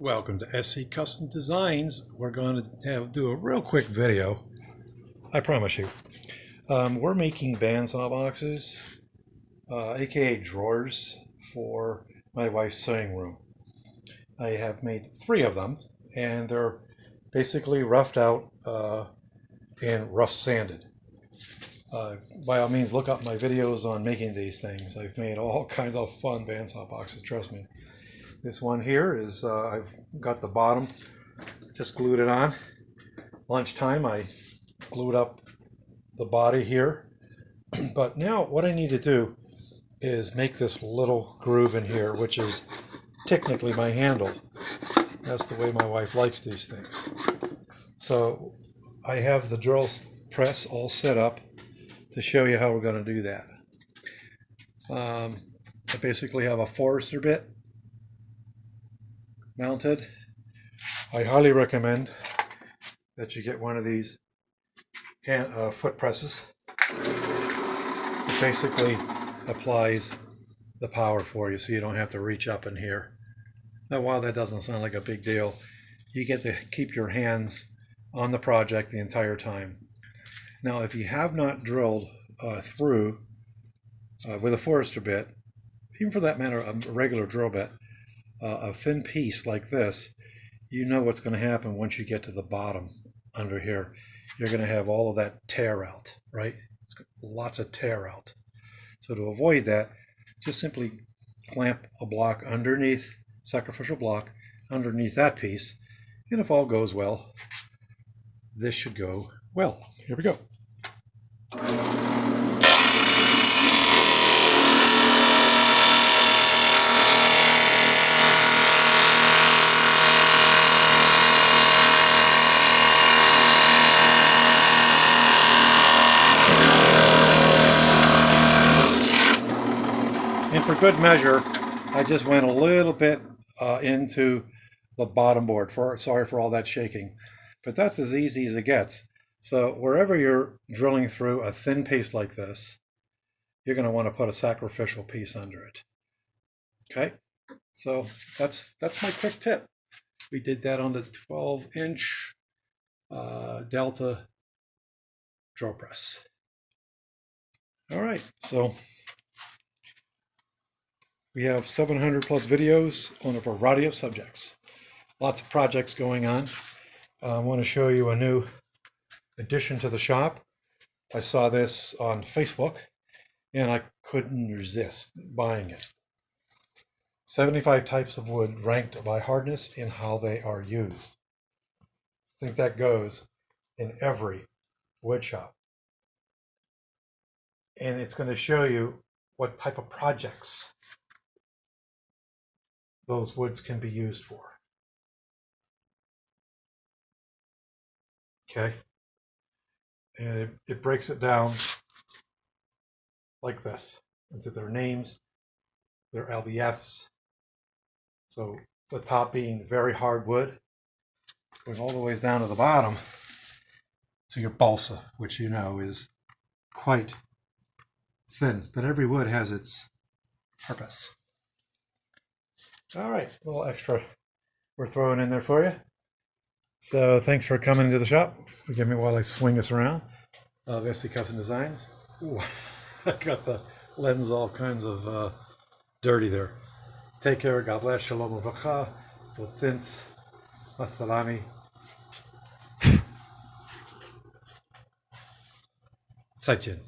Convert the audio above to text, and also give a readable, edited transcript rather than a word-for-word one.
Welcome to SC Custom Designs. We're going to do a real quick video. I promise you. We're making bandsaw boxes, aka drawers, for my wife's sewing room. I have made 3 of them, and they're basically roughed out and rough sanded. By all means, look up my videos on making these things. I've made all kinds of fun bandsaw boxes, trust me. This one here is, I've got the bottom, just glued it on. Lunchtime, I glued up the body here. But now what I need to do is make this little groove in here, which is technically my handle. That's the way my wife likes these things. So I have the drill press all set up to show you how we're going to do that. I basically have a Forester bit mounted. I highly recommend that you get one of these foot presses. It basically applies the power for you so you don't have to reach up in here. Now, while that doesn't sound like a big deal, you get to keep your hands on the project the entire time. Now, if you have not drilled through with a Forester bit, even for that matter a regular drill bit, a thin piece like this, you know what's going to happen once you get to the bottom under here. You're going to have all of that tear out, right? Lots of tear out. So to avoid that, just simply clamp a block underneath, sacrificial block, underneath that piece, and if all goes well, this should go well. Here we go. And for good measure, I just went a little bit into the bottom board. Sorry for all that shaking, but that's as easy as it gets. So wherever you're drilling through a thin piece like this, you're going to want to put a sacrificial piece under it. Okay, so that's my quick tip. We did that on the 12-inch Delta drill press. All right, so we have 700 plus videos on a variety of subjects. Lots of projects going on. I want to show you a new addition to the shop. I saw this on Facebook and I couldn't resist buying it. 75 types of wood ranked by hardness and how they are used. I think that goes in every wood shop. And it's going to show you what type of projects those woods can be used for. Okay, and it breaks it down like this into their names, their LBFs. So the top being very hard wood, going all the ways down to the bottom to your balsa, which you know is quite thin, but every wood has its purpose. All right, a little extra we're throwing in there for you. So thanks for coming into the shop. Forgive me while I swing this around. SC Custom Designs. Ooh, I got the lens all kinds of dirty there. Take care. God bless. Shalom uvracha. Tot ziens. Masalami. Zaitin.